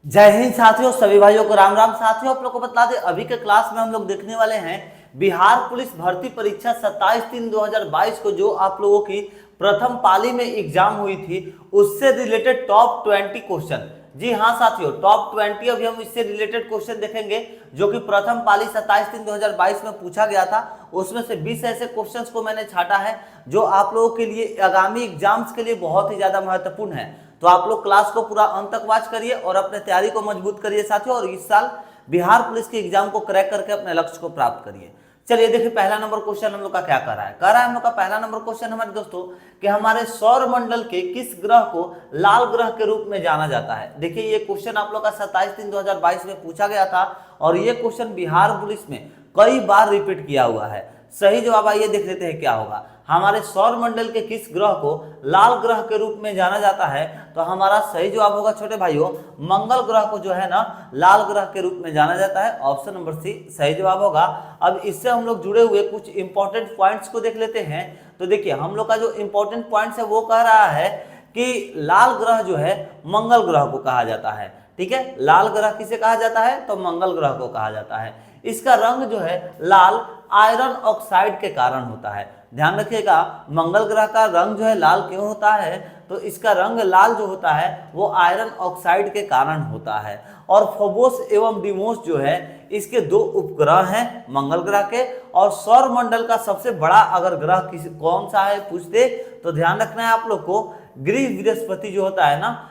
जय हिंद साथियों, सभी भाइयों को राम राम। साथियों, आप लोग को बता दें, अभी के क्लास में हम लोग देखने वाले हैं बिहार पुलिस भर्ती परीक्षा 27/3/2022 को, जो आप लोगों की प्रथम पाली में एग्जाम हुई थी, उससे रिलेटेड टॉप 20 क्वेश्चन। जी हाँ साथियों, टॉप 20 अभी हम इससे रिलेटेड क्वेश्चन देखेंगे, जो कि प्रथम पाली 27/3/2022 में पूछा गया था। उसमें से 20 ऐसे क्वेश्चंस को मैंने छाटा है जो आप लोगों के लिए आगामी एग्जाम्स के लिए बहुत ही ज्यादा महत्वपूर्ण है। तो आप लोग क्लास को पूरा अंत तक वॉच करिए और अपने तैयारी को मजबूत करिए साथियों, और इस साल बिहार पुलिस के एग्जाम को क्रैक करके अपने लक्ष्य को प्राप्त करिए। चलिए देखिए, पहला नंबर क्वेश्चन हम लोग का क्या कर रहा है। हम लोग का पहला नंबर क्वेश्चन हमारे दोस्तों कि हमारे सौर मंडल के किस ग्रह को लाल ग्रह के रूप में जाना जाता है। देखिए, ये क्वेश्चन आप लोग का 27/3/2022 में पूछा गया था और ये क्वेश्चन बिहार पुलिस में कई बार रिपीट किया हुआ है। सही जवाब आइए देख लेते हैं क्या होगा। हमारे सौर मंडल के किस ग्रह को लाल ग्रह के रूप में जाना जाता है, तो हमारा सही जवाब होगा छोटे भाइयों, मंगल ग्रह को जो है ना लाल ग्रह के रूप में जाना जाता है। ऑप्शन नंबर सी सही जवाब होगा। अब इससे हम लोग जुड़े हुए कुछ इंपॉर्टेंट पॉइंट्स को देख लेते हैं। तो देखिए, हम लोग का जो इंपॉर्टेंट पॉइंट्स है वो कह रहा है कि लाल ग्रह जो है मंगल ग्रह को कहा जाता है। ठीक है, लाल ग्रह किसे कहा जाता है, तो मंगल ग्रह को कहा जाता है। इसका रंग जो है लाल आयरन ऑक्साइड के कारण होता है। ध्यान रखिएगा, मंगल ग्रह का रंग जो है लाल क्यों होता है, तो इसका रंग लाल जो होता है वो आयरन ऑक्साइड के कारण होता है। और फोबोस एवं डिमोस जो है इसके दो उपग्रह हैं मंगल ग्रह के। और सौर मंडल का सबसे बड़ा अगर ग्रह कौन सा है पूछते, तो ध्यान रखना है आप लोग को, गृह बृहस्पति जो होता है ना,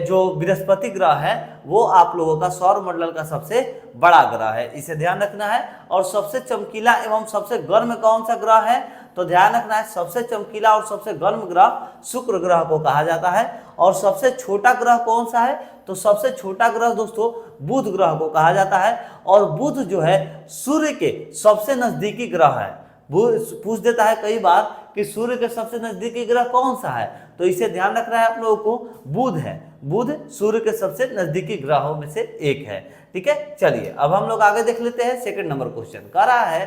जो बृहस्पति ग्रह है वो आप लोगों का सौर मंडल का सबसे बड़ा ग्रह है, इसे ध्यान रखना है। और सबसे चमकीला एवं सबसे गर्म कौन सा ग्रह है, तो ध्यान रखना है, सबसे चमकीला और सबसे गर्म ग्रह शुक्र ग्रह को कहा जाता है। और सबसे छोटा ग्रह कौन सा है, तो सबसे छोटा ग्रह दोस्तों बुध ग्रह को कहा जाता है। और बुध जो है सूर्य के सबसे नजदीकी ग्रह है। पूछ देता है कई बार कि सूर्य के सबसे नजदीकी ग्रह कौन सा है, तो इसे ध्यान रखना है आप लोगों को, बुध है। बुध सूर्य के सबसे नजदीकी ग्रहों में से एक है। ठीक है, चलिए अब हम लोग आगे देख लेते हैं। सेकंड नंबर क्वेश्चन कह रहा है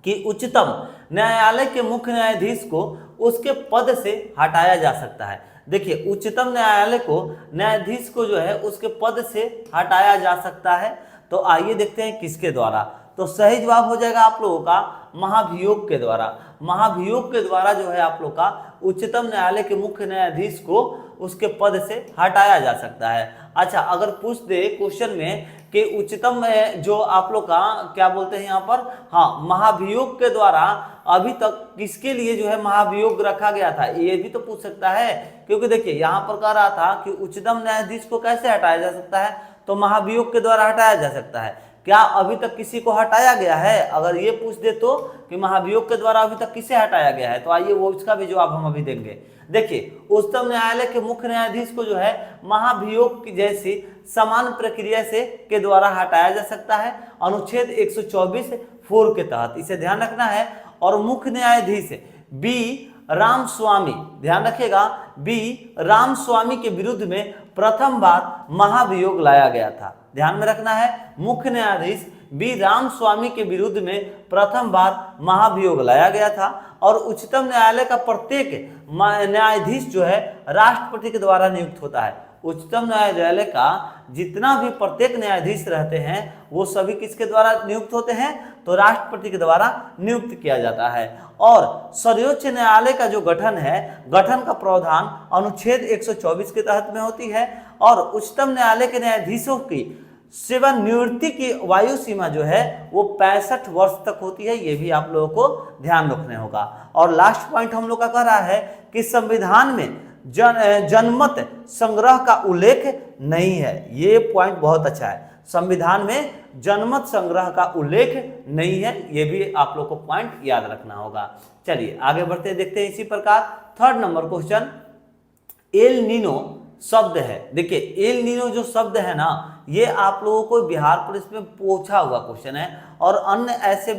कि उच्चतम न्यायालय के मुख्य न्यायाधीश को उसके पद से हटाया जा सकता है। देखिए, उच्चतम न्यायालय को न्यायाधीश को जो है उसके पद से हटाया जा सकता है। तो आइए देखते हैं किसके द्वारा। तो सही जवाब हो जाएगा आप लोगों का महाभियोग के द्वारा। महाभियोग के द्वारा जो है आप लोग का उच्चतम न्यायालय के मुख्य न्यायाधीश को उसके पद से हटाया जा सकता है। अच्छा, अगर पूछ दे क्वेश्चन में कि उच्चतम जो आप लोग का क्या बोलते हैं यहाँ पर, हाँ, महाभियोग के द्वारा अभी तक किसके लिए जो है महाभियोग रखा गया था, ये भी तो पूछ सकता है। क्योंकि देखिए यहाँ पर कह रहा था कि उच्चतम न्यायाधीश को कैसे हटाया जा सकता है, तो महाभियोग के द्वारा हटाया जा सकता है। क्या अभी तक किसी को हटाया गया है, अगर ये पूछ दे तो कि महाभियोग के द्वारा अभी तक किसे हटाया गया है, तो आइए वो उसका भी जवाब हम अभी देंगे। देखिए, उच्चतम न्यायालय के मुख्य न्यायाधीश को जो है महाभियोग की जैसी समान प्रक्रिया से के द्वारा हटाया जा सकता है, अनुच्छेद 124(4) के तहत, इसे ध्यान रखना है। और मुख्य न्यायाधीश बी रामस्वामी, ध्यान रखिएगा, बी रामस्वामी के विरुद्ध में प्रथम बार महाभियोग लाया गया था। ध्यान में रखना है, मुख्य न्यायाधीश बी रामस्वामी के विरुद्ध में प्रथम बार महाभियोग लाया गया था। और उच्चतम न्यायालय का प्रत्येक न्यायाधीश जो है राष्ट्रपति के द्वारा नियुक्त होता है। उच्चतम न्यायालय का जितना भी प्रत्येक न्यायाधीश रहते हैं वो सभी किसके द्वारा नियुक्त होते हैं, तो राष्ट्रपति के द्वारा नियुक्त किया जाता है। और सर्वोच्च न्यायालय का जो गठन है, गठन का प्रावधान अनुच्छेद 124 के तहत में होती है। और उच्चतम न्यायालय के न्यायाधीशों की सेवानिवृत्ति की वायु सीमा जो है वो 65 वर्ष तक होती है, ये भी आप लोगों को ध्यान रखने होगा। और लास्ट पॉइंट हम लोग का कह रहा है कि संविधान में जनमत संग्रह का उल्लेख नहीं है। ये पॉइंट बहुत अच्छा है, संविधान में जनमत संग्रह का उल्लेख नहीं है, ये भी आप लोग को पॉइंट याद रखना होगा। चलिए आगे बढ़ते देखते हैं इसी प्रकार। Third number question, El Nino शब्द है। देखिए, एल नीनो जो शब्द है ना, ये आप लोगों को बिहार पुलिस में पूछा हुआ क्वेश्चन है। और अन्य ऐसे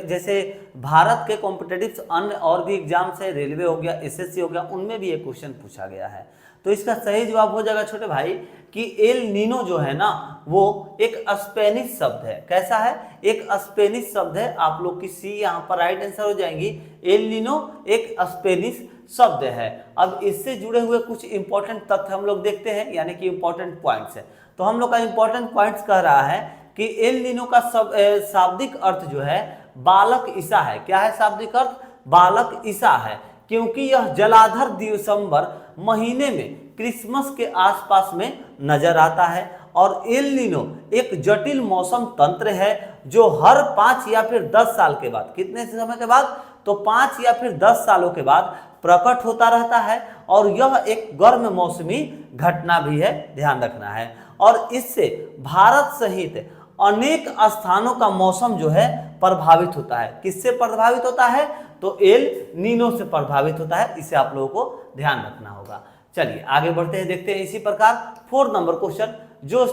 जैसे भारत के कॉम्पिटेटिव अन्य और भी एग्जाम्स है, रेलवे हो गया, एसएससी हो गया, उनमें भी ये क्वेश्चन पूछा गया है। तो इसका सही जवाब हो जाएगा छोटे भाई कि एल नीनो जो है ना वो एक स्पेनिश शब्द है। कैसा है, एक स्पेनिश शब्द है। आप लोग की सी यहाँ पर राइट आंसर हो जाएंगी। एल नीनो एक स्पेनिश शब्द है। अब इससे जुड़े हुए कुछ इंपॉर्टेंट तथ्य हम लोग देखते हैं, यानी कि इंपॉर्टेंट पॉइंट्स है। तो हम लोग का इंपॉर्टेंट पॉइंट्स कह रहा है कि एल नीनो का शाब्दिक अर्थ जो है बालक ईसा है। क्या है शाब्दिक अर्थ? बालक ईसा है, क्योंकि यह जलाधर दिसंबर महीने में क्रिसमस के आसपास में नजर आता है। और एल नीनो एक जटिल मौसम तंत्र है जो हर 5 या फिर 10 साल के बाद, कितने समय के बाद? तो 5 या फिर 10 सालों के बाद प्रकट होता रहता है, और यह एक गर्म मौसमी घटना भी है, ध्यान रखना है। और इससे भारत सहित अनेक स्थानों का मौसम जो है प्रभावित होता है। किससे प्रभावित होता है? तो एल नीनो से प्रभावित होता है। इसे आप लोगों को ध्यान रखना होगा। चलिए आगे बढ़ते हैं, देखते हैं इसी प्रकार 4 नंबर क्वेश्चन। जो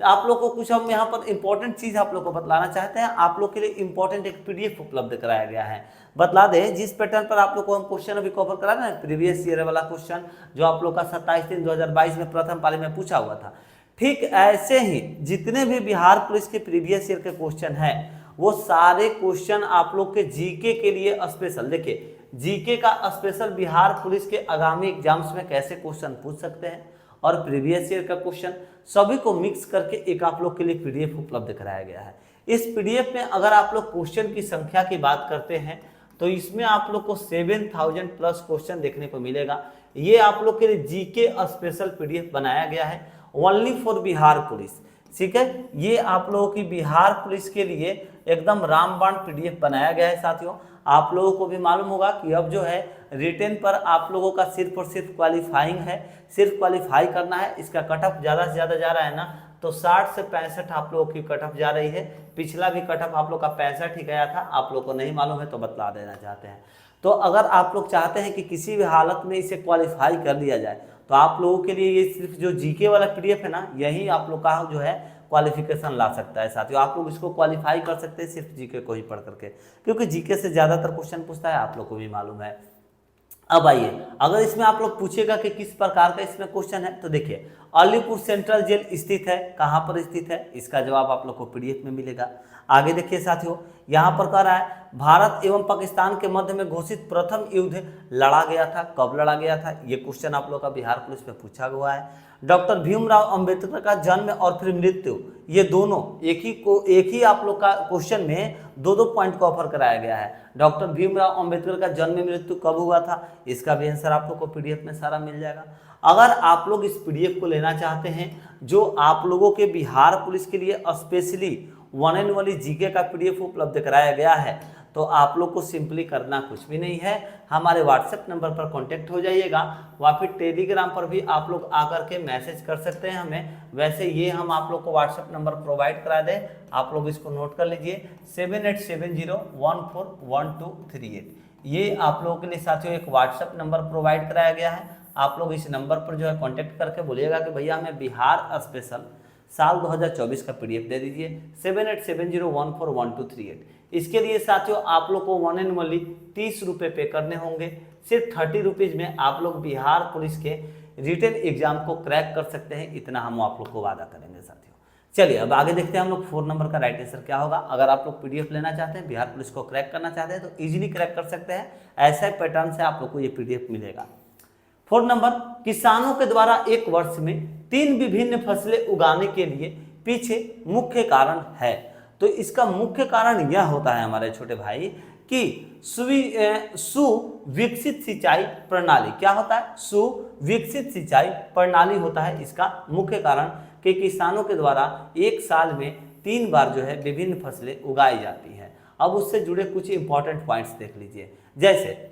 आप लोग को कुछ हम यहाँ पर इंपॉर्टेंट चीज आप लोग को बतलाना चाहते हैं। आप लोग के लिए इंपॉर्टेंट एक पीडीएफ उपलब्ध कराया गया है। बतला दें जिस पैटर्न पर आप लोग को हम क्वेश्चन अभी कवर करा रहे हैं, प्रीवियस ईयर वाला क्वेश्चन जो आप लोग का 27/3/2022 में प्रथम पाली में पूछा हुआ था, ठीक ऐसे ही जितने भी बिहार पुलिस के प्रीवियस ईयर के क्वेश्चन हैं वो सारे क्वेश्चन आप लोग के जीके के लिए स्पेशल, देखिए जीके का स्पेशल बिहार पुलिस के आगामी एग्जाम्स में कैसे क्वेश्चन पूछ सकते हैं और प्रीवियस ईयर का क्वेश्चन सभी को मिक्स करके एक आप लोग के लिए पीडीएफ उपलब्ध कराया गया है। इस पीडीएफ में अगर आप लोग क्वेश्चन की संख्या की बात करते हैं तो इसमें आप लोग को 7000 प्लस क्वेश्चन देखने को मिलेगा। ये आप लोग के लिए जीके स्पेशल पीडीएफ बनाया गया है ओनली फॉर बिहार पुलिस, ठीक है। ये आप लोगों की बिहार पुलिस के लिए एकदम रामबाण पीडीएफ बनाया गया है। साथियों आप लोगों को भी मालूम होगा कि अब जो है रिटेन पर आप लोगों का सिर्फ और सिर्फ क्वालिफाइंग है, सिर्फ क्वालिफाई करना है। इसका कट ऑफ ज़्यादा से ज़्यादा जा रहा है ना, तो 60 से 65 आप लोगों की कट ऑफ जा रही है। पिछला भी कट ऑफ आप लोग का 65 ही गया था, आप लोग को नहीं मालूम है तो बतला देना चाहते हैं। तो अगर आप लोग चाहते हैं कि किसी भी हालत में इसे क्वालिफाई कर लिया जाए तो आप लोगों के लिए ये सिर्फ जो जीके वाला पीडीएफ है ना, यही आप लोग का जो है क्वालिफिकेशन ला सकता है। साथियों आप लोग इसको क्वालिफाई कर सकते हैं सिर्फ जीके को ही पढ़ करके, क्योंकि जीके से ज़्यादातर क्वेश्चन पूछता है, आप लोग को भी मालूम है। अब आइए, अगर इसमें आप लोग पूछेगा कि किस प्रकार का इसमें क्वेश्चन है, तो देखिए अलीपुर सेंट्रल जेल स्थित है, कहाँ पर स्थित है, इसका जवाब आप लोग को पीडीएफ में मिलेगा। आगे देखिए साथियों, यहाँ पर कह रहा है भारत एवं पाकिस्तान के मध्य में घोषित प्रथम युद्ध लड़ा गया था, कब लड़ा गया था, ये क्वेश्चन आप लोग का बिहार पुलिस में पूछा हुआ है। डॉक्टर भीमराव अंबेडकर का जन्म और फिर मृत्यु, ये दोनों एक ही आप लोग का क्वेश्चन में दो पॉइंट को ऑफर कराया गया है। डॉक्टर भीमराव अंबेडकर का जन्म मृत्यु कब हुआ था, इसका भी आंसर आप लोग को पीडीएफ में सारा मिल जाएगा। अगर आप लोग इस पीडीएफ को लेना चाहते हैं जो आप लोगों के बिहार पुलिस के लिए स्पेशली 1 एंड ओनली जीके का पीडीएफ उपलब्ध कराया गया है, तो आप लोग को सिंपली करना कुछ भी नहीं है, हमारे व्हाट्सएप नंबर पर कांटेक्ट हो जाइएगा, व फिर टेलीग्राम पर भी आप लोग आकर के मैसेज कर सकते हैं हमें। वैसे ये हम आप लोग को व्हाट्सएप नंबर प्रोवाइड करा दें, आप लोग इसको नोट कर लीजिए 7870141238। ये आप लोगों के लिए साथियों एक व्हाट्सएप नंबर प्रोवाइड कराया गया है। आप लोग इस नंबर पर जो है कॉन्टेक्ट करके बोलिएगा कि भैया हमें बिहार स्पेशल साल 2024 का पीडीएफ दे दीजिए 7870141238। इसके लिए साथियों आप लोग को 1 एंड ओनली 30 रुपये पे करने होंगे। सिर्फ 30 रुपीज़ में आप लोग बिहार पुलिस के रिटन एग्जाम को क्रैक कर सकते हैं, इतना हम आप लोग को वादा करेंगे साथियों। चलिए अब आगे देखते हैं हम लोग 4 नंबर का राइट आंसर क्या होगा। अगर आप लोग पीडीएफ लेना चाहते हैं, बिहार पुलिस को क्रैक करना चाहते हैं तो इजीली क्रैक कर सकते हैं। ऐसा पैटर्न से आप लोग को ये पीडीएफ मिलेगा। 4 नंबर, किसानों के द्वारा एक वर्ष में 3 विभिन्न फसलें उगाने के लिए पीछे मुख्य कारण है। तो इसका मुख्य कारण यह होता है हमारे छोटे भाई कि सुविकसित सिंचाई प्रणाली। क्या होता है? सुविकसित सिंचाई प्रणाली होता है इसका मुख्य कारण, कि किसानों के द्वारा एक साल में 3 बार जो है विभिन्न फसलें उगाई जाती हैं। अब उससे जुड़े कुछ इंपॉर्टेंट पॉइंट्स देख लीजिए। जैसे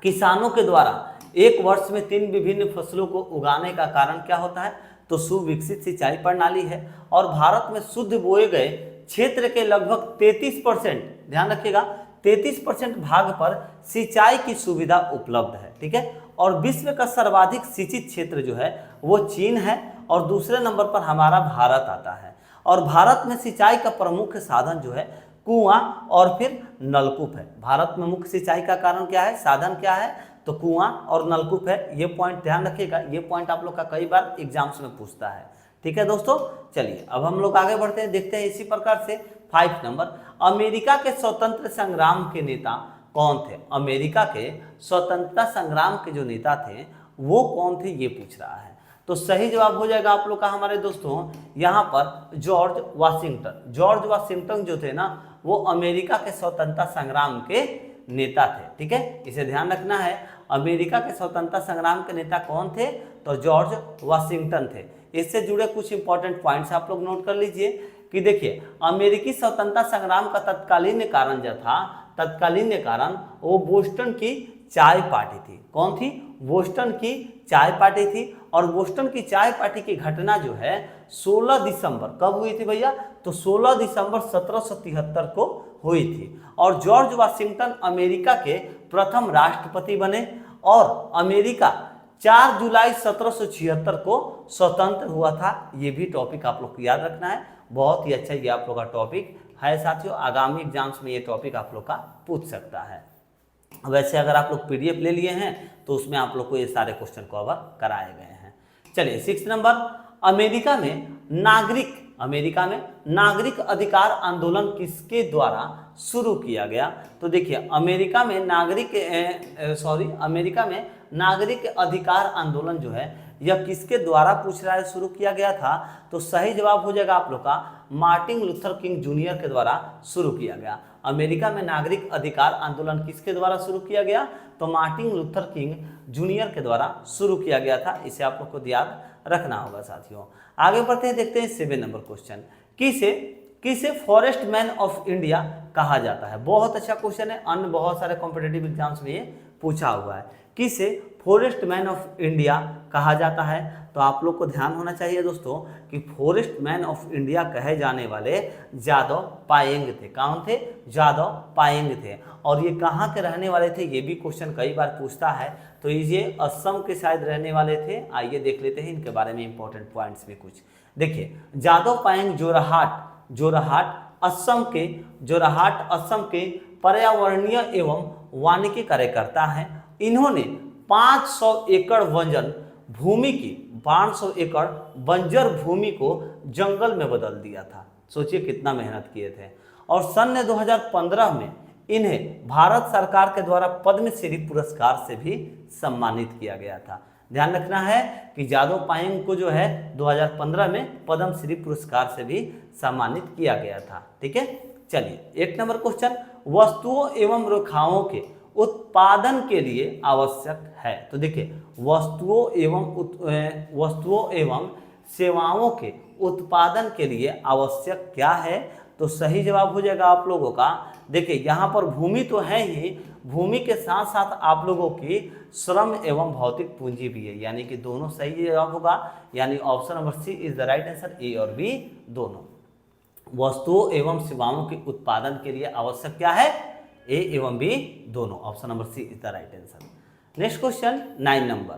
किसानों के द्वारा एक वर्ष में 3 विभिन्न फसलों को उगाने का कारण क्या होता है, तो सुविकसित सिंचाई प्रणाली है। और भारत में शुद्ध बोए गए क्षेत्र के लगभग 33%, ध्यान रखिएगा 33% भाग पर सिंचाई की सुविधा उपलब्ध है, ठीक है। और विश्व का सर्वाधिक सिंचित क्षेत्र जो है वो चीन है, और दूसरे नंबर पर हमारा भारत आता है। और भारत में सिंचाई का प्रमुख साधन जो है कुआं और फिर नलकूप है। भारत में मुख्य सिंचाई का कारण क्या है, साधन क्या है, तो कुआं और नलकूप है। ये पॉइंट ध्यान रखिएगा, ये पॉइंट आप लोग का कई बार एग्जाम्स में पूछता है, ठीक है दोस्तों। चलिए अब हम लोग आगे बढ़ते हैं, देखते हैं इसी प्रकार से 5 नंबर, अमेरिका के स्वतंत्र संग्राम के नेता कौन थे? अमेरिका के स्वतंत्रता संग्राम के जो नेता थे वो कौन थे, ये पूछ रहा है। तो सही जवाब हो जाएगा आप लोग का हमारे दोस्तों यहाँ पर जॉर्ज वाशिंगटन। जॉर्ज वाशिंगटन जो थे ना वो अमेरिका के स्वतंत्रता संग्राम के नेता थे। ठीक है, इसे ध्यान रखना है। अमेरिका के स्वतंत्रता संग्राम के नेता कौन थे? तो जॉर्ज वाशिंगटन थे। इससे जुड़े कुछ इंपॉर्टेंट पॉइंट्स आप लोग नोट कर लीजिए कि देखिए अमेरिकी स्वतंत्रता संग्राम का तत्कालीन कारण जो था, तत्कालीन कारण वो बोस्टन की चाय पार्टी थी। कौन थी? बोस्टन की चाय पार्टी थी। और बोस्टन की चाय पार्टी की घटना जो है 16 दिसंबर कब हुई थी भैया? तो 16 दिसंबर 1773 को हुई थी। और जॉर्ज वाशिंगटन अमेरिका के प्रथम राष्ट्रपति बने और अमेरिका 4 जुलाई 1776 को स्वतंत्र हुआ था। ये भी टॉपिक आप लोग को याद रखना है, बहुत ही अच्छा ये आप लोग का टॉपिक है साथियों। आगामी एग्जाम्स में ये टॉपिक आप लोग का पूछ सकता है। वैसे अगर आप लोग पीडीएफ ले लिए हैं तो उसमें आप लोग को ये सारे क्वेश्चन कवर कराए गए हैं। चलिए 6 नंबर, अमेरिका में नागरिक अधिकार आंदोलन किसके द्वारा शुरू किया गया? तो देखिए अमेरिका में नागरिक अधिकार आंदोलन जो है यह किसके द्वारा पूछ रहा है शुरू किया गया था? तो सही जवाब हो जाएगा आप लोग का मार्टिन लूथर किंग जूनियर के द्वारा शुरू किया गया। अमेरिका में नागरिक अधिकार आंदोलन किसके द्वारा शुरू किया गया? तो मार्टिन लूथर किंग जूनियर के द्वारा शुरू किया गया था। इसे आप लोग को याद रखना होगा साथियों। आगे बढ़ते हैं, देखते हैं 7 नंबर क्वेश्चन। किसे फॉरेस्ट मैन ऑफ इंडिया कहा जाता है? बहुत अच्छा क्वेश्चन है, अन्य बहुत सारे कॉम्पिटेटिव एग्जाम्स में ये पूछा हुआ है। किसे फॉरेस्ट मैन ऑफ इंडिया कहा जाता है? तो आप लोग को ध्यान होना चाहिए दोस्तों कि फॉरेस्ट मैन ऑफ इंडिया कहे जाने वाले जादव पायेंग थे। कौन थे? जादव पायेंग थे। और ये कहाँ के रहने वाले थे? ये भी क्वेश्चन कई बार पूछता है। तो ये असम के शायद रहने वाले थे। आइए देख लेते हैं इनके बारे में इंपॉर्टेंट पॉइंट्स भी कुछ। देखिए जादव पायेंग जोरहाट असम के पर्यावरणीय एवं वानिकी कार्यकर्ता हैं। इन्होंने 500 एकड़ बंजर भूमि को जंगल में बदल दिया था। सोचिए कितना मेहनत किए थे। और सन 2015 में इन्हें भारत सरकार के द्वारा पद्मश्री पुरस्कार से भी सम्मानित किया गया था। ध्यान रखना है कि जादव पायेंग को जो है 2015 में पद्मश्री पुरस्कार से भी सम्मानित किया गया था। ठीक है, चलिए 8 नंबर क्वेश्चन, वस्तुओं एवं रेखाओं के उत्पादन के लिए आवश्यक है। तो देखिए वस्तुओं एवं सेवाओं के उत्पादन के लिए आवश्यक क्या है? तो सही जवाब हो जाएगा आप लोगों का, देखिए यहाँ पर भूमि तो है ही, भूमि के साथ साथ आप लोगों की श्रम एवं भौतिक पूंजी भी है, यानी कि दोनों सही जवाब होगा। यानी option number C is the right answer, A और बी दोनों। वस्तुओं एवं सेवाओं के उत्पादन के लिए आवश्यक क्या है? ए एवं बी दोनों। Option number C is the right answer. Next question 9 number,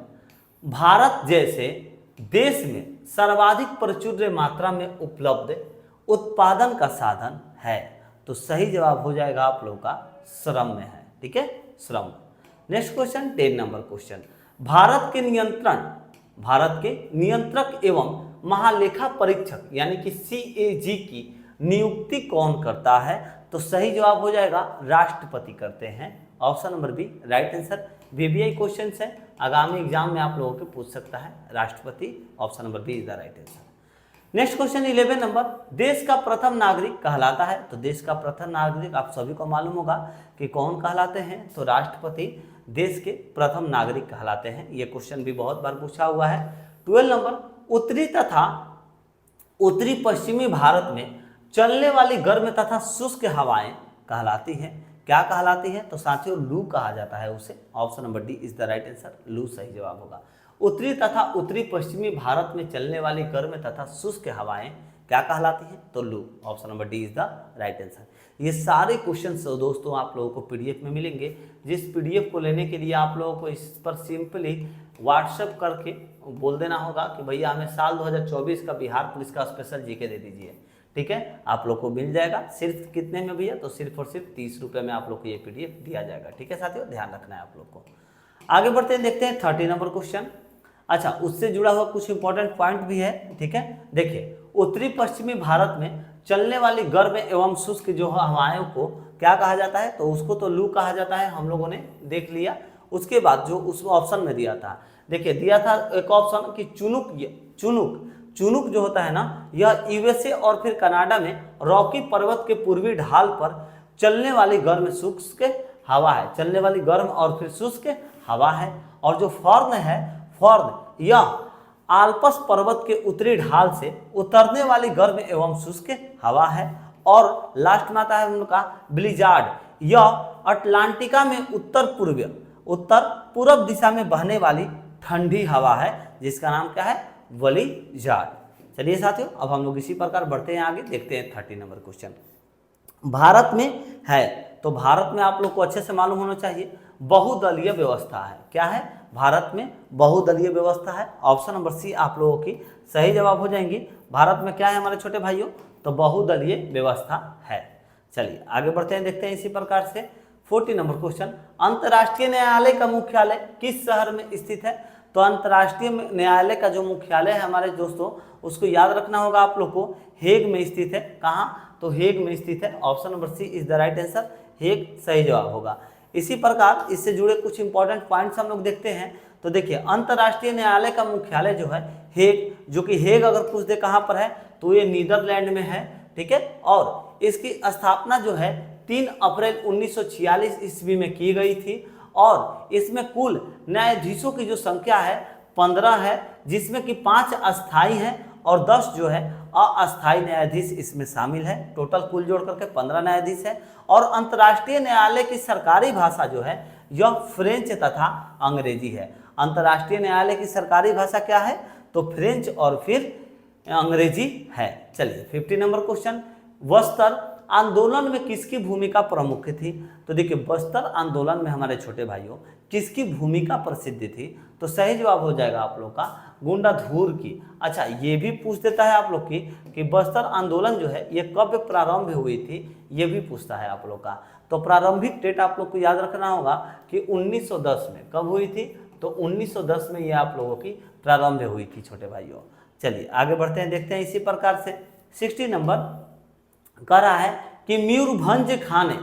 भारत जैसे देश में सर्वाधिक प्रचुर मात्रा में उपलब्ध उत्पादन का साधन है। तो सही जवाब हो जाएगा आप लोगों का श्रम में है। ठीक है, श्रम। Next question 10 number question, Bharat के नियंत्रक एवं महालेखा परीक्षक यानी कि CAG की नियुक्ति कौन करता है? तो सही जवाब हो जाएगा राष्ट्रपति करते हैं। Option number B right answer. VBI question है, आगामी एग्जाम में आप लोगों को पूछ सकता है, राष्ट्रपति। Option number B is the right answer. Next question 11 number, देश का प्रथम नागरिक कहलाता है। तो देश का प्रथम नागरिक आप सभी को मालूम होगा कि कौन कहलाते हैं? तो राष्ट्रपति देश के प्रथम नागरिक कहलाते हैं। ये क्वेश्चन भी बहुत बार पूछा हुआ है। 12 नंबर, उत्तरी तथा उत्तरी पश्चिमी भारत में चलने वाली गर्म तथा शुष्क हवाएं कहलाती हैं। क्या कहलाती है? तो साथियों लू कहा जाता है उसे। Option number D is the right answer, लू सही जवाब होगा। उत्तरी तथा उत्तरी पश्चिमी भारत में चलने वाली गर्म तथा शुष्क हवाएं क्या कहलाती हैं? तो लू। Option number D is the right answer. ये सारे क्वेश्चन दोस्तों आप लोगों को पीडीएफ में मिलेंगे। जिस पीडीएफ को लेने के लिए आप लोगों को इस पर सिंपली व्हाट्सएप करके बोल देना होगा कि भैया हमें साल 2024 का बिहार पुलिस का स्पेशल जीके दे दीजिए। ठीक है, आप लोग को मिल जाएगा। सिर्फ कितने में भैया? तो सिर्फ और सिर्फ 30 रुपये में आप लोग को ये पीडीएफ दिया जाएगा। ठीक है साथियों, ध्यान रखना है आप लोग को। आगे बढ़ते हैं, देखते हैं 30 नंबर क्वेश्चन। अच्छा, उससे जुड़ा हुआ कुछ इंपॉर्टेंट पॉइंट भी है। ठीक है, देखिए उत्तरी पश्चिमी भारत में चलने वाली गर्म एवं शुष्क जो हवाओं को क्या कहा जाता है, तो उसको तो लू कहा जाता है, हम लोगों ने देख लिया। उसके बाद जो उस ऑप्शन में दिया था, देखिए दिया था एक ऑप्शन कि चुनुक, चुनुक जो होता है ना, यह यूएसए और फिर कनाडा में रॉकी पर्वत के पूर्वी ढाल पर चलने वाली गर्म शुष्क हवा है, चलने वाली गर्म और फिर शुष्क हवा है। और जो फॉर्न है, फॉर्न यह आल्प्स पर्वत के उत्तरी ढाल से उतरने वाली गर्म एवं शुष्क हवा है। और लास्ट में आता है उनका ब्लिजार्ड, यह अटलांटिका में उत्तर पूर्व दिशा में बहने वाली ठंडी हवा है, जिसका नाम क्या है, ब्लिजार्ड। चलिए साथियों, अब हम लोग इसी प्रकार बढ़ते हैं आगे, देखते हैं 30 नंबर क्वेश्चन। भारत में है, तो भारत में आप लोग को अच्छे से मालूम होना चाहिए बहुदलीय व्यवस्था है। क्या है, भारत में बहुदलीय व्यवस्था है। ऑप्शन नंबर सी आप लोगों की सही जवाब हो जाएंगी। भारत में क्या है हमारे छोटे भाइयों, तो बहुदलीय व्यवस्था है। चलिए आगे बढ़ते हैं, देखते हैं इसी प्रकार से 40 नंबर क्वेश्चन। अंतर्राष्ट्रीय न्यायालय का मुख्यालय किस शहर में स्थित है? तो अंतर्राष्ट्रीय न्यायालय का जो मुख्यालय है हमारे दोस्तों, उसको याद रखना होगा आप लोग को, हेग में स्थित है। कहाँ, तो हेग में स्थित है। Option number C is the right answer, Hague सही जवाब होगा। इसी प्रकार इससे जुड़े कुछ इंपॉर्टेंट पॉइंट्स हम लोग देखते हैं। तो देखिए अंतर्राष्ट्रीय न्यायालय का मुख्यालय जो है हेग, जो कि हेग अगर पूछ दे कहाँ पर है, तो ये नीदरलैंड में है, ठीक है। और इसकी स्थापना जो है 3 अप्रैल 1946 ईस्वी में की गई थी। और इसमें कुल न्यायाधीशों की जो संख्या है 15 है, जिसमें कि 5 अस्थायी हैं और 10 जो है अस्थायी न्यायाधीश इसमें शामिल है। टोटल कुल जोड़ करके 15 न्यायाधीश है। और अंतर्राष्ट्रीय न्यायालय की सरकारी भाषा जो है यह फ्रेंच तथा अंग्रेजी है। अंतर्राष्ट्रीय न्यायालय की सरकारी भाषा क्या है, तो फ्रेंच और फिर अंग्रेजी है। चलिए 50 नंबर क्वेश्चन, बस्तर आंदोलन में किसकी भूमिका प्रमुख थी? तो देखिए बस्तर आंदोलन में हमारे छोटे भाइयों किसकी भूमिका प्रसिद्ध थी? तो सही जवाब हो जाएगा आप लोग का गुंडाधुर की। अच्छा ये भी पूछ देता है आप लोग की कि बस्तर आंदोलन जो है ये कब प्रारंभ हुई थी, ये भी पूछता है आप लोग का। तो प्रारंभिक डेट आप लोग को याद रखना होगा कि 1910 में। कब हुई थी? तो 1910 में ये आप लोगों की प्रारंभ हुई थी छोटे भाइयों। चलिए आगे बढ़ते हैं, देखते हैं इसी प्रकार से 60 नंबर कह रहा है कि मयूरभंज खाने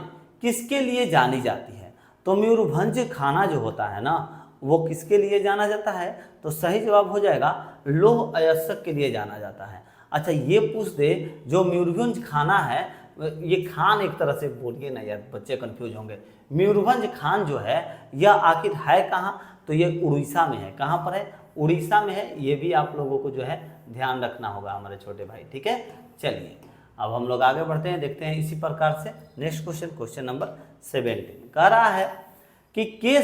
किसके लिए जानी जाती है? तो मयूरभंज खाना जो होता है ना, वो किसके लिए जाना जाता है? तो सही जवाब हो जाएगा लौह अयस्क के लिए जाना जाता है। अच्छा ये पूछ दे जो मयूरभंज खाना है, ये खान एक तरह से बोलिए ना यार, बच्चे कंफ्यूज होंगे। मयूरभंज खान जो है यह आखिर है कहाँ? तो ये उड़ीसा में है। कहाँ पर है? उड़ीसा में है। ये भी आप लोगों को जो है ध्यान रखना होगा हमारे छोटे भाई, ठीक है। चलिए अब हम लोग आगे बढ़ते हैं, देखते हैं इसी प्रकार से नेक्स्ट क्वेश्चन, क्वेश्चन नंबर 17 कह रहा है कि के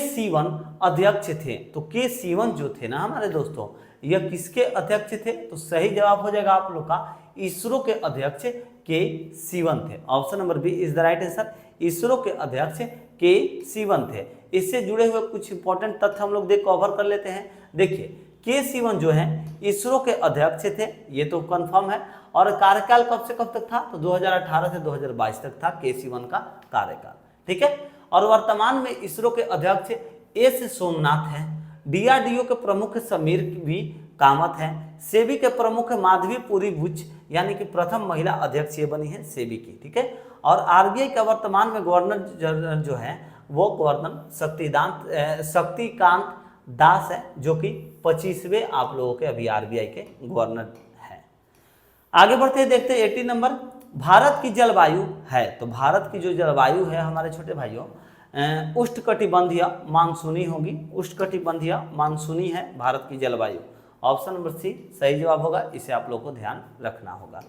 अध्यक्ष थे। तो के जो थे ना हमारे दोस्तों, यह किसके अध्यक्ष थे? तो सही जवाब हो जाएगा आप लोग का इसरो के अध्यक्ष के थे। Option number B is the right answer, ISRO के अध्यक्ष के थे। इससे जुड़े हुए कुछ इंपॉर्टेंट तथ्य हम लोग देख कवर कर लेते हैं। देखिए के जो है इसरो के अध्यक्ष थे, ये तो कंफर्म है। और कार्यकाल कब से कब तक था? तो 2018 से 2022 तक था के का कार्यकाल, ठीक है। और वर्तमान में इसरो के अध्यक्ष एस सोमनाथ हैं। डीआरडीओ के प्रमुख समीर भी कामत हैं। सेबी के प्रमुख माधवी पुरी बुच, यानी कि प्रथम महिला अध्यक्ष ये बनी है सेबी की, ठीक है। और आरबीआई का वर्तमान में गवर्नर जो है वो गवर्नर शक्तिकांत दास है, जो कि 25वें आप लोगों के अभी आरबीआई के गवर्नर हैं। आगे बढ़ते हैं, देखते हैं 80 नंबर, भारत की जलवायु है। तो भारत की जो जलवायु है हमारे छोटे भाइयों उष्णकटिबंधीय मानसूनी होगी। उष्णकटिबंधीय मानसूनी है भारत की जलवायु। ऑप्शन नंबर सी सही जवाब होगा, इसे आप लोग को ध्यान रखना होगा।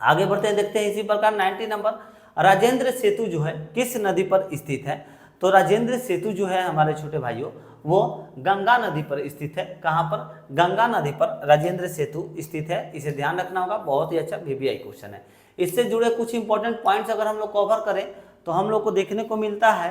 आगे बढ़ते हैं, देखते हैं इसी प्रकार 90 नंबर, राजेंद्र सेतु जो है किस नदी पर स्थित है? तो राजेंद्र सेतु जो है हमारे छोटे भाइयों वो गंगा नदी पर स्थित है। कहाँ पर? गंगा नदी पर राजेंद्र सेतु स्थित है, इसे ध्यान रखना होगा। बहुत ही अच्छा वीवीआई क्वेश्चन है। इससे जुड़े कुछ इंपॉर्टेंट पॉइंट्स अगर हम लोग कवर करें तो हम लोग को देखने को मिलता है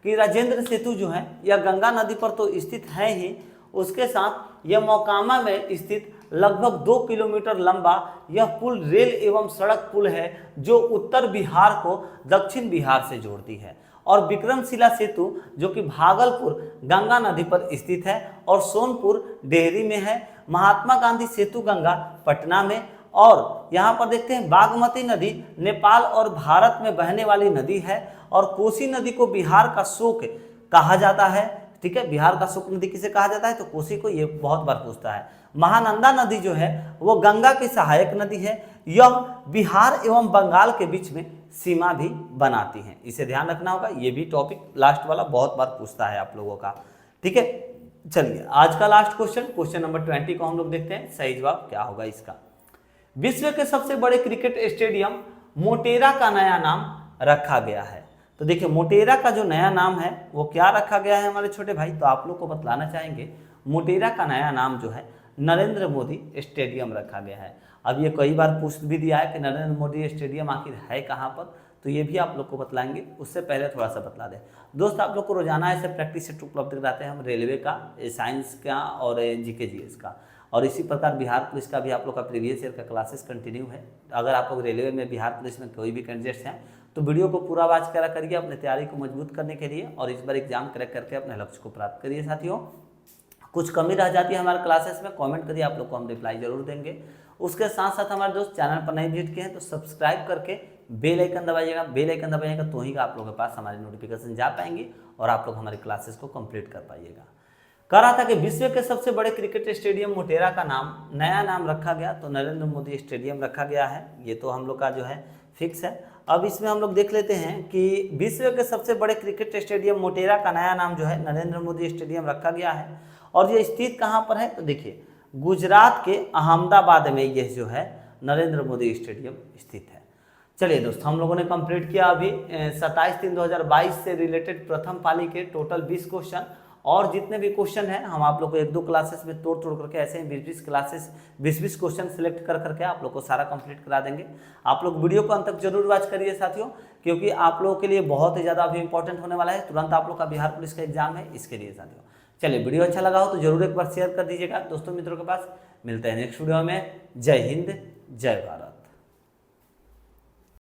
कि राजेंद्र सेतु जो है यह गंगा नदी पर तो स्थित है ही, उसके साथ यह मोकामा में स्थित लगभग 2 किलोमीटर लंबा यह पुल रेल एवं सड़क पुल है, जो उत्तर बिहार को दक्षिण बिहार से जोड़ती है। और विक्रमशिला सेतु जो कि भागलपुर गंगा नदी पर स्थित है और सोनपुर डेहरी में है। महात्मा गांधी सेतु गंगा पटना में, और यहाँ पर देखते हैं बागमती नदी नेपाल और भारत में बहने वाली नदी है और कोसी नदी को बिहार का शोक कहा जाता है। ठीक है, बिहार का शोक नदी किसे कहा जाता है, तो कोसी को, ये बहुत बार पूछता है। महानंदा नदी जो है वो गंगा की सहायक नदी है, यह बिहार एवं बंगाल के बीच में सीमा भी बनाती है, इसे ध्यान रखना होगा। ये भी टॉपिक लास्ट वाला बहुत बार पूछता है आप लोगों का। ठीक है, चलिए आज का लास्ट क्वेश्चन नंबर 20 को हम लोग देखते हैं, सही जवाब क्या होगा इसका। विश्व के सबसे बड़े क्रिकेट स्टेडियम मोटेरा का नया नाम रखा गया है। तो देखिए मोटेरा का जो नया नाम है वो क्या रखा गया है हमारे छोटे भाई, तो आप लोग को बतलाना चाहेंगे मोटेरा का नया नाम जो है नरेंद्र मोदी स्टेडियम रखा गया है। अब ये कई बार पूछ भी दिया है कि नरेंद्र मोदी स्टेडियम आखिर है कहाँ पर, तो ये भी आप लोग को बतलाएंगे। उससे पहले थोड़ा सा बतला दें दोस्त, आप लोग को रोजाना ऐसे प्रैक्टिस सेट उपलब्ध कराते हैं हम, रेलवे का, साइंस का और जीके जीएस का, और इसी प्रकार बिहार पुलिस का भी आप लोग का प्रीवियस ईयर का क्लासेस कंटिन्यू है। अगर आप लोग रेलवे में, बिहार पुलिस में कोई भी कैंडिडेट्स हैं तो वीडियो को पूरा वॉच करा करिए अपनी तैयारी को मजबूत करने के लिए, और इस बार एग्जाम क्रैक करके अपने लक्ष्य को प्राप्त करिए। साथियों कुछ कमी रह जाती है हमारे क्लासेस में, कमेंट करिए, आप लोग को हम रिप्लाई जरूर देंगे। उसके साथ साथ हमारे दोस्त चैनल पर नए विजिट किए हैं तो सब्सक्राइब करके बेल आइकन दबाइएगा। बेल आइकन दबाइएगा तो ही आप लोगों के पास हमारी नोटिफिकेशन जा पाएंगी और आप लोग हमारी क्लासेस को कंप्लीट कर पाइएगा। कह रहा था कि विश्व के सबसे बड़े क्रिकेट स्टेडियम मोटेरा का नया नाम रखा गया, तो नरेंद्र मोदी स्टेडियम रखा गया है, ये तो हम लोग का जो है फिक्स है। अब इसमें हम लोग देख लेते हैं कि विश्व के सबसे बड़े क्रिकेट स्टेडियम मोटेरा का नया नाम जो है नरेंद्र मोदी स्टेडियम रखा गया है, और ये स्थित कहाँ पर है, तो देखिए गुजरात के अहमदाबाद में ये जो है नरेंद्र मोदी स्टेडियम स्थित है। चलिए दोस्तों हम लोगों ने कंप्लीट किया अभी 27/3/2022 से रिलेटेड प्रथम पाली के टोटल 20 क्वेश्चन, और जितने भी क्वेश्चन हैं हम आप लोग को 1-2 क्लासेस में तोड़ करके ऐसे ही 20-20 क्वेश्चन सिलेक्ट करके आप लोग को सारा कंप्लीट करा देंगे। आप लोग वीडियो को अंत तक जरूर वॉच करिए साथियों, क्योंकि आप लोगों के लिए बहुत ही ज़्यादा अभी इंपॉर्टेंट होने वाला है। तुरंत आप लोग का बिहार पुलिस का एग्जाम है, इसके लिए साथियों। चलिए वीडियो अच्छा लगा हो तो जरूर एक बार शेयर कर दीजिएगा दोस्तों मित्रों के पास। मिलते हैं नेक्स्ट वीडियो में। जय हिंद, जय भारत।